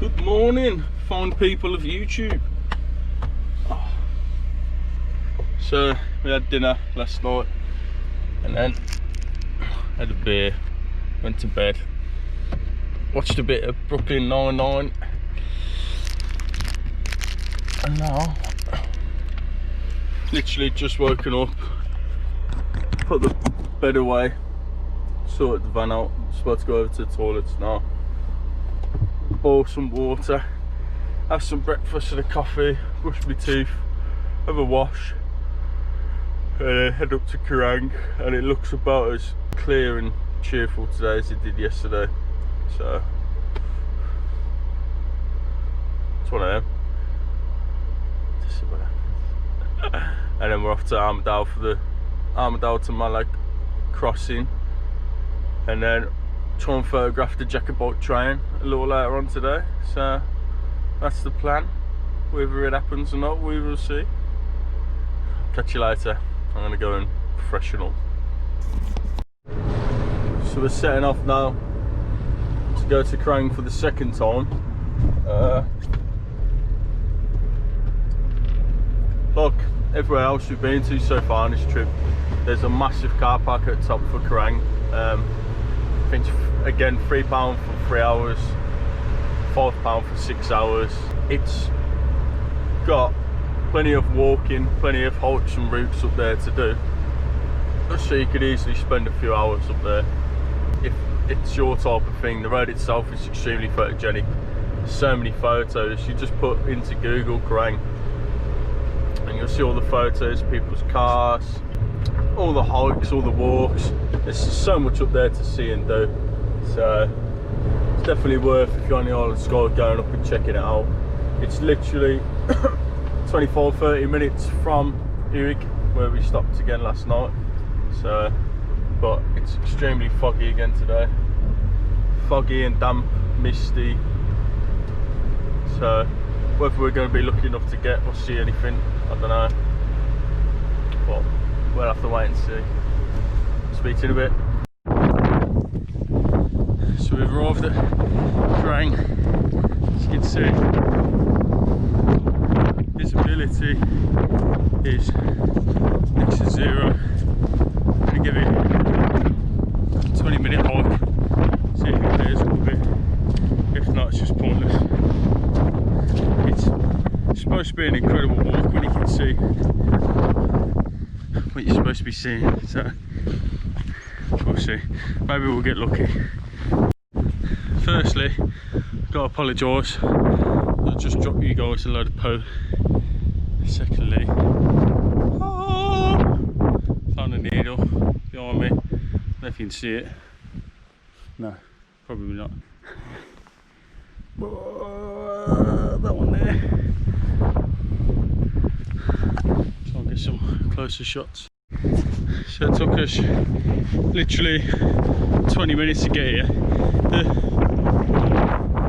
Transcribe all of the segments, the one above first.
Good morning, fine people of YouTube. So we had dinner last night and then had a beer, went to bed, watched a bit of Brooklyn Nine-Nine, and now literally just woken up, put the bed away, sorted the van out, just about to go over to the toilets now, boil some water, have some breakfast and a coffee, brush my teeth, have a wash, and then head up to Quiraing. And it looks about as clear and cheerful today as it did yesterday, so it's one of them. Just see what happens. And then we're off to Armadale for the Armadale to Mallaig crossing, and then try and photograph the jacket boat train a little later on today. So that's the plan. Whether it happens or not, we will see. Catch you later. I'm gonna go and freshen up. So we're setting off now to go to Quiraing for the second time. Look, everywhere else we've been to so far on this trip, there's a massive car park at the top for Quiraing. I think again £3 for 3 hours, £5 for 6 hours. It's got plenty of walking, plenty of halts and routes up there to do, so you could easily spend a few hours up there if it's your type of thing. The road itself is extremely photogenic, so many photos. You just put into Google Quiraing and you'll see all the photos of people's cars, all the hikes, all the walks. There's so much up there to see and do, so it's definitely worth, if you're on the Isle of Skye, going up and checking it out. It's literally 25-30 minutes from Ferry, where we stopped again last night. So, but it's extremely foggy again today, foggy and damp, misty. So whether we're going to be lucky enough to get or see anything, I don't know, but we'll have to wait and see. Speak to you in a bit. So we've arrived at Quiraing. As you can see, visibility is next to zero. I'm going to give it a 20-minute hike, see if it clears up a bit. If not, it's just pointless. It's supposed to be an incredible walk when you can see what you're supposed to be seeing, so we'll see. Maybe we'll get lucky. Firstly, gotta apologise, I just dropped you guys a load of poo. Secondly, found a needle behind me. I don't know if you can see it. No, probably not. That one there. Try and get some closer shots. So it took us literally 20 minutes to get here. The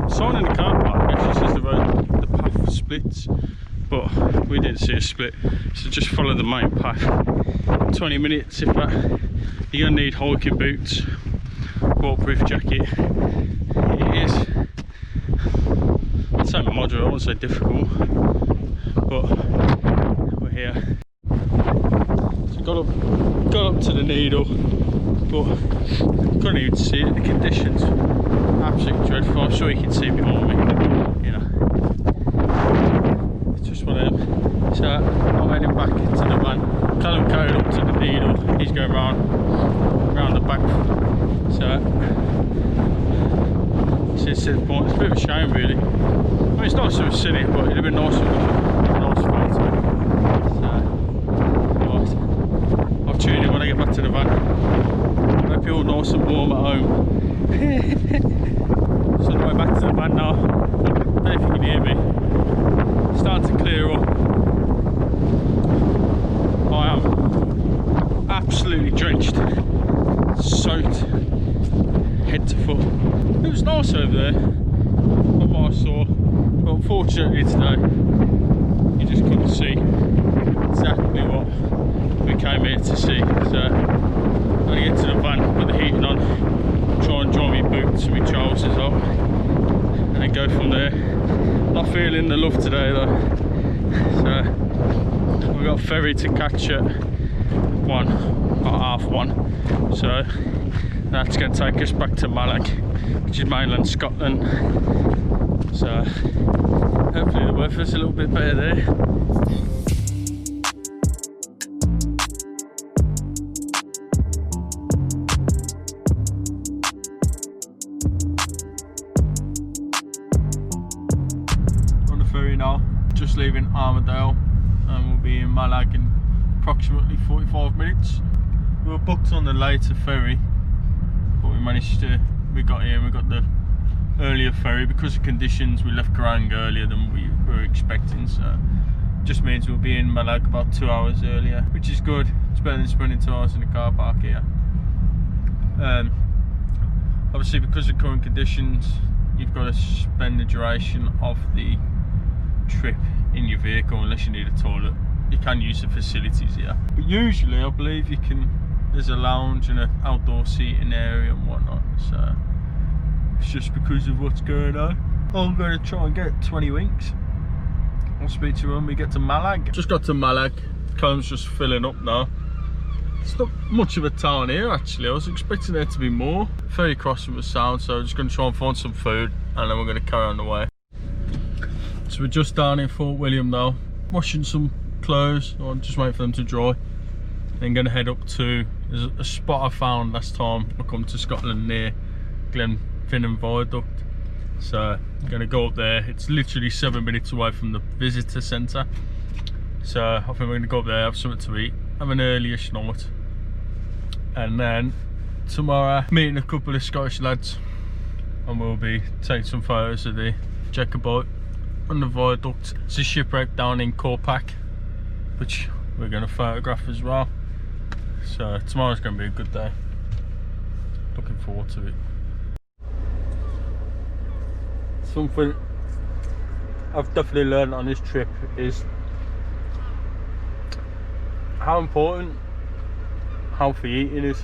sign in the car park actually says the path splits, but we didn't see a split, so just follow the main path. 20 minutes if that. You're going to need hiking boots, waterproof jacket. It is, I'd say moderate, I won't say difficult, but we're here. So got up to the needle, but couldn't even see it. The conditions absolutely dreadful. I'm sure you can see behind me, you know. It's just one of them. So I'm heading back into the van. Callum carried up to the needle, he's going round the back. So it's the point. It's a bit of a shame really. I mean, it's nice to have seen it, but it'd have been nicer with a nice photo. So right, I'll tune in when I get back to the van. I hope you're all nice and warm at home. So on the way back to the van now. I don't know if you can hear me. It's starting to clear up. I am absolutely drenched, soaked, head to foot. It was nice over there, from what I saw, but unfortunately today you just couldn't see exactly what we came here to see. So I'm going to get to the van, put the heating on, try and dry my boots and my trousers up, and then go from there. Not feeling the love today though, so we've got Ferry to catch at 1:30, so that's going to take us back to Mallaig, which is mainland Scotland. So hopefully the weather's a little bit better there. On the ferry now, just leaving Armadale, and we'll be in Mallaig in approximately 45 minutes. We were booked on the later ferry, but we managed to, we got the earlier ferry because of conditions. We left Quiraing earlier than we were expecting, so just means we'll be in Mallaig about 2 hours earlier, which is good. It's better than spending 2 hours in the car park here. Obviously because of current conditions, you've got to spend the duration of the trip in your vehicle unless you need a toilet. You can use the facilities here, but usually I believe you can, there's a lounge and an outdoor seating area and whatnot, so it's just because of what's going on. I'm going to try and get 20 winks. I'll speak to you when we get to Mallaig. Just got to Mallaig, Callum's just filling up now. It's not much of a town here actually. I was expecting there to be more. Ferry crossing was sound, so I'm just going to try and find some food and then we're going to carry on the way. So we're just down in Fort William now, washing some clothes. I'm just waiting for them to dry. Then going to head up to, there's a spot I found last time I come to Scotland near Glenfinnan Viaduct. So I'm going to go up there. It's literally 7 minutes away from the visitor centre. So I think we're going to go up there, have something to eat, have an early-ish night. And then tomorrow, meeting a couple of Scottish lads. And we'll be taking some photos of the Jacob boat on the viaduct. It's a shipwreck down in Corpac, which we're going to photograph as well. So tomorrow's going to be a good day. Looking forward to it. Something I've definitely learned on this trip is how important healthy eating is.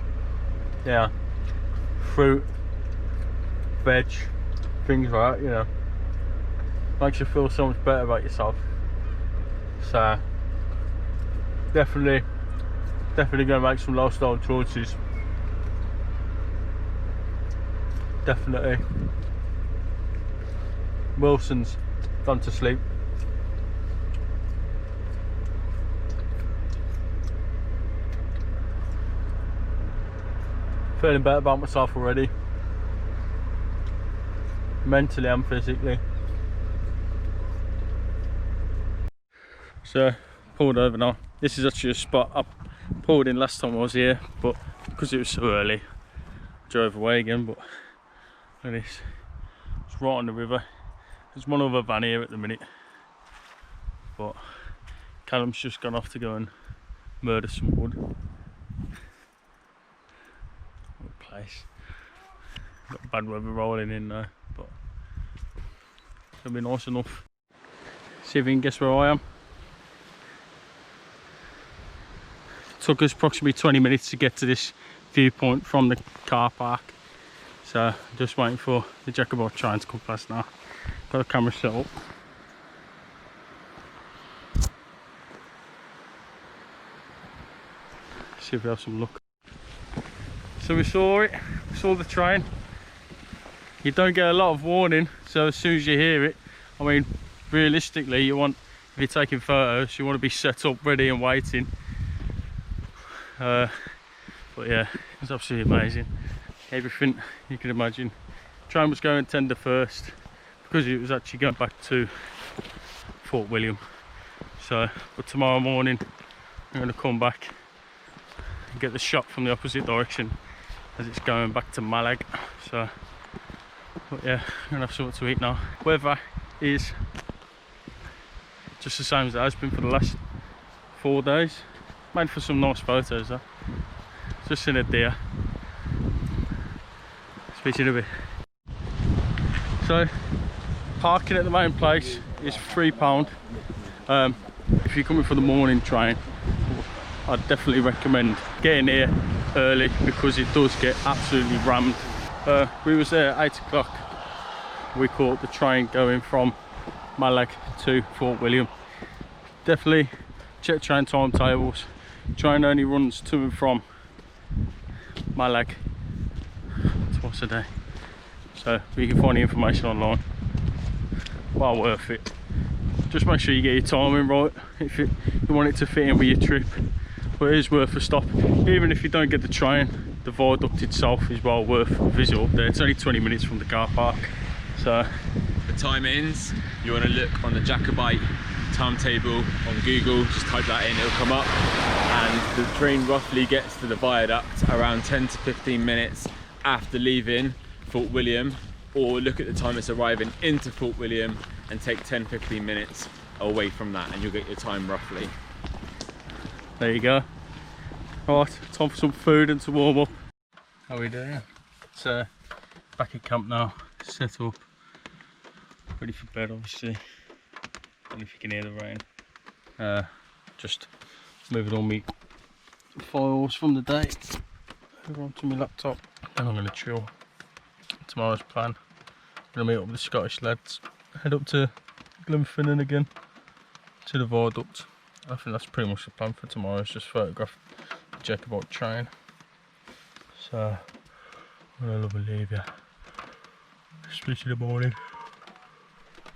Yeah, fruit, veg, things like that, you know, makes you feel so much better about yourself. So definitely going to make some lifestyle choices. Definitely. Wilson's gone to sleep. Feeling better about myself already, mentally and physically. So pulled over now. This is actually a spot I pulled in last time I was here, but because it was so early I drove away again. But look at this, it's right on the river. There's one other van here at the minute, but Callum's just gone off to go and murder some wood. What a place. Got bad weather rolling in now, but it'll be nice enough. See if you can guess where I am. It took us approximately 20 minutes to get to this viewpoint from the car park. So just waiting for the Jacobite train to come past now. Got the camera set up. See if we have some luck. So we saw it, we saw the train. You don't get a lot of warning, so as soon as you hear it, I mean, realistically, you want, if you're taking photos, you want to be set up, ready and waiting. But yeah, it's absolutely amazing. Everything you can imagine. Train was going tender first because it was actually going back to Fort William. So, but tomorrow morning I'm going to come back and get the shot from the opposite direction as it's going back to Mallaig. So, but yeah, I'm going to have something to eat now. Weather is just the same as it has been for the last 4 days. Made for some nice photos though. Just seen a deer. Speak to you in a bit. So, parking at the main place is £3. If you're coming for the morning train, I'd definitely recommend getting here early because it does get absolutely rammed. We was there at 8 o'clock we caught the train going from Mallaig to Fort William. Definitely check train timetables. Train only runs to and from Mallaig twice a day, so you can find the information online. Well worth it. Just make sure you get your timing right if you want it to fit in with your trip, but it is worth a stop. Even if you don't get the train, the viaduct itself is well worth a visit up there. It's only 20 minutes from the car park. So the timings, you want to look on the Jacobite timetable on Google, just type that in, it'll come up, and the train roughly gets to the viaduct around 10 to 15 minutes after leaving Fort William, or look at the time it's arriving into Fort William and take 10-15 minutes away from that, and you'll get your time roughly. There you go. Right, time for some food and to warm up. How are we doing? It's back at camp now, set up, ready for bed obviously. And if you can hear the rain, just moving all my files from the day over onto my laptop, and I'm going to chill. Tomorrow's plan, I'm going to meet up with the Scottish lads, head up to Glenfinnan again, to the viaduct. I think that's pretty much the plan for tomorrow, is just photograph the Jacobite train. So I'm going to love and leave you. Speak to you in the morning.